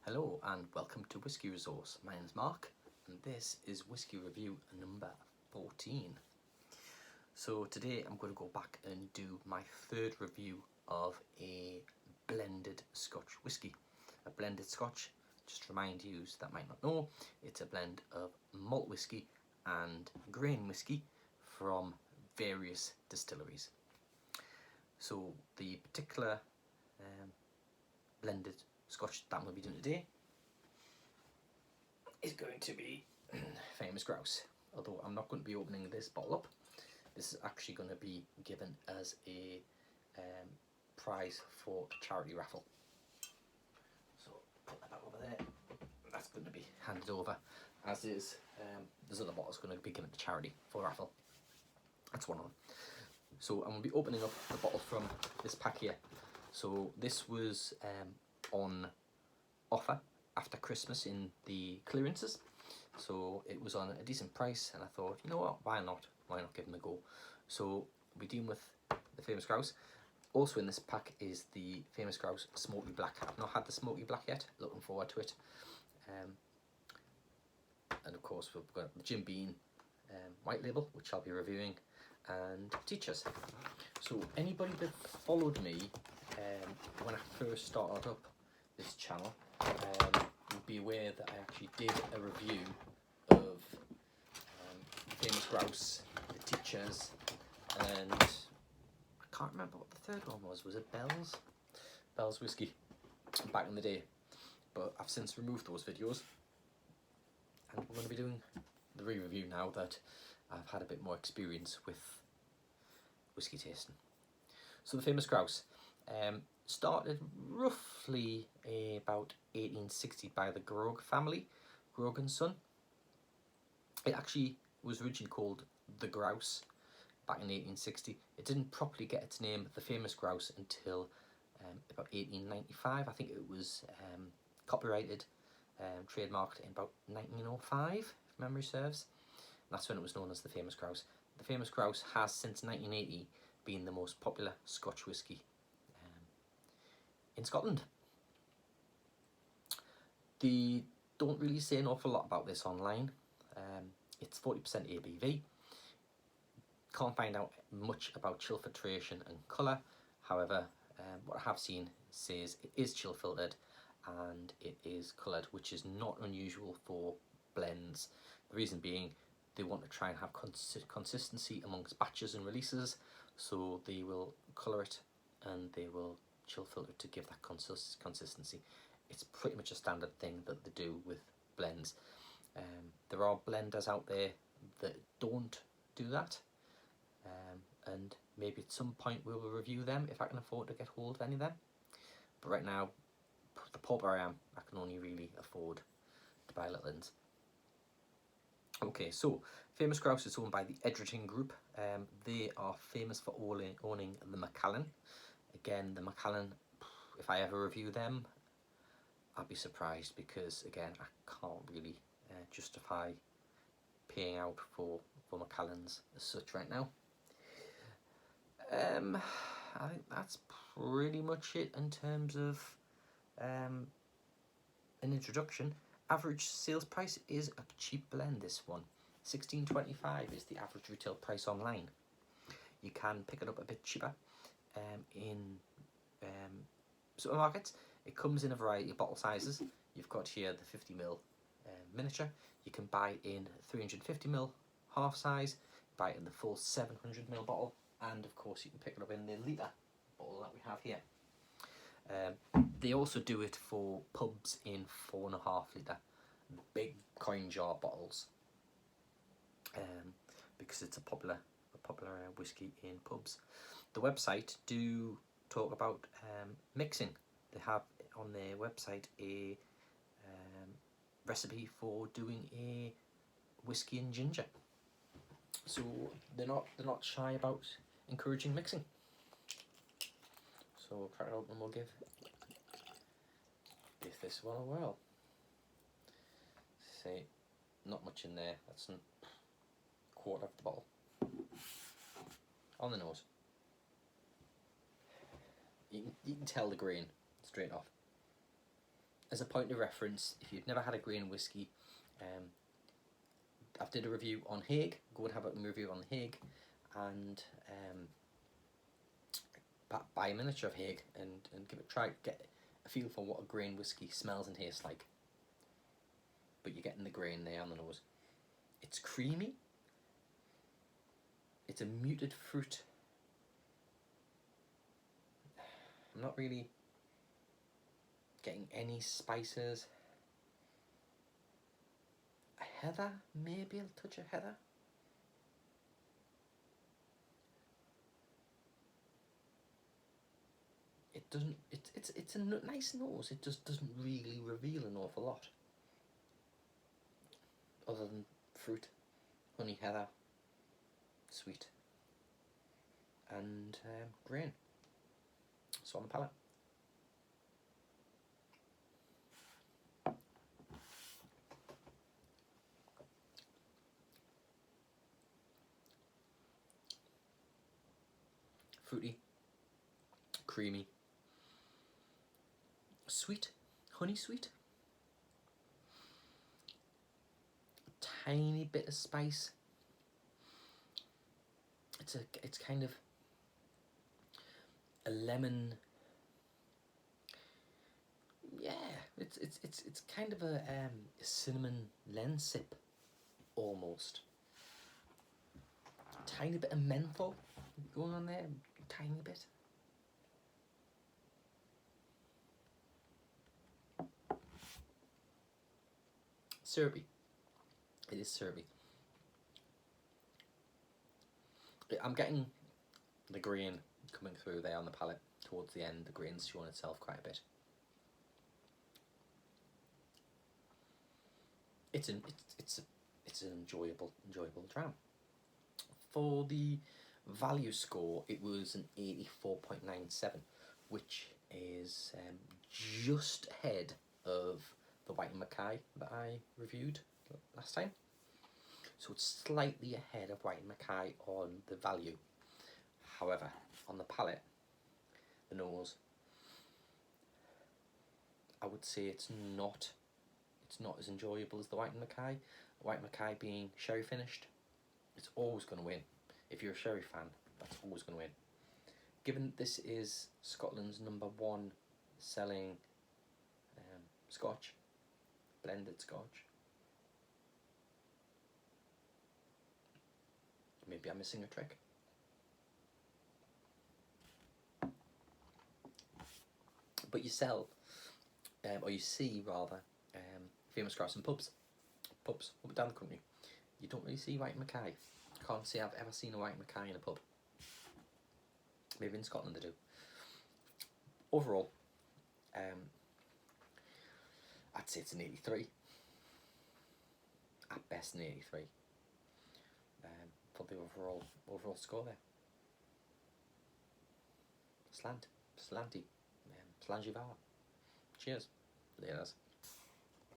Hello and welcome to Whisky Resource. My name is Mark and this is Whisky Review number 14. So today I'm going to go back and do my third review of a blended Scotch whisky. A blended Scotch, just to remind you that might not know, it's a blend of malt whisky and grain whisky from various distilleries. So the particular blended Scotch that I'm going to be doing today is going to be Famous Grouse. Although I'm not going to be opening this bottle up, this is actually going to be given as a prize for a charity raffle. So put that back over there. That's going to be handed over, as is there's other bottles going to be given to charity for a raffle. That's one of them. So I'm going to be opening up the bottle from this pack here. So this was on offer after Christmas in the clearances, so it was on a decent price, and I thought, you know what, why not give them a go. So we're dealing with the Famous Grouse. Also in this pack is the Famous Grouse Smoky Black. I've not had the Smoky Black yet, looking forward to it. And of course we've got the Jim Beam white label, which I'll be reviewing, and Teachers. So anybody that followed me when I first started up this channel would be aware that I actually did a review of Famous Grouse, the Teachers, and I can't remember what the third one was. Was it Bell's? Bell's Whiskey, back in the day. But I've since removed those videos, and we're going to be doing the re-review now that I've had a bit more experience with whiskey tasting. So the Famous Grouse started roughly about 1860 by the Grog family, Grog and Son. It actually was originally called the Grouse back in 1860. It didn't properly get its name, the Famous Grouse, until about 1895. I think it was copyrighted, trademarked in about 1905, if memory serves. That's when it was known as the Famous Grouse. The Famous Grouse has since 1980 been the most popular Scotch whisky in Scotland. They don't really say an awful lot about this online. It's 40% ABV. Can't find out much about chill filtration and colour. However, what I have seen says it is chill filtered and it is coloured, which is not unusual for blends. The reason being, they want to try and have consistency amongst batches and releases, so they will colour it and they will chill filter to give that consistency. It's pretty much a standard thing that they do with blends. There are blenders out there that don't do that, and maybe at some point we will review them if I can afford to get hold of any of them. But right now, the pauper I am, I can only really afford to buy little ins. Okay, so Famous Grouse is owned by the Edgerton Group. They are famous for owning the Macallan. Again, the Macallan, if I ever review them, I'd be surprised, because again, I can't really justify paying out for Macallans as such right now. I think that's pretty much it in terms of an introduction. Average sales price is a cheap blend, this one. $16.25 is the average retail price online. You can pick it up a bit cheaper in supermarkets. It comes in a variety of bottle sizes. You've got here the 50ml miniature. You can buy in 350ml half size, buy it in the full 700ml bottle, and of course you can pick it up in the litre bottle that we have here. They also do it for pubs in 4.5 litre big coin jar bottles, because it's a popular whiskey in pubs. The website do talk about mixing. They have on their website a recipe for doing a whiskey and ginger. So they're not shy about encouraging mixing. So we'll crack it open and we'll give this one a whirl. Say, not much in there. That's a quarter of the bottle. On the nose. You can tell the grain straight off. as a point of reference, if you've never had a grain whisky, I've did a review on Hague. Go and have a review on Hague, and buy a miniature of Hague and give it a try. Get a feel for what a grain whisky smells and tastes like. But you're getting the grain there on the nose. It's creamy. It's a muted fruit. I'm not really getting any spices. A heather, maybe a touch of heather. It doesn't. It's a nice nose. It just doesn't really reveal an awful lot, other than fruit, honey, heather, sweet, and grain. So on the palate. Fruity, creamy, sweet, honey sweet, a tiny bit of spice. It's kind of a lemon. Yeah, it's kind of a cinnamon lensip almost. Tiny bit of menthol going on there, tiny bit. Syrupy. It is syrupy. I'm getting the grain coming through there on the palate towards the end. The grain's showing itself quite a bit. It's an enjoyable dram. For the value score, it was an 84.97, which is just ahead of the White & Mackay that I reviewed last time. So it's slightly ahead of White & Mackay on the value. However, on the palate, the nose, I would say it's not as enjoyable as the White & Mackay. White & Mackay being sherry finished, it's always going to win. If you're a sherry fan, that's always going to win. Given this is Scotland's #1 selling Scotch, blended Scotch, maybe I'm missing a trick. But you sell, or you see rather, Famous Grouse in pubs up and down the country. You don't really see White & Mackay. Can't say I've ever seen a White & Mackay in a pub. Maybe in Scotland they do. Overall, I'd say it's an 83. At best, an 83. For the overall score there. Slanty. Slangy Bar. Cheers. Laters.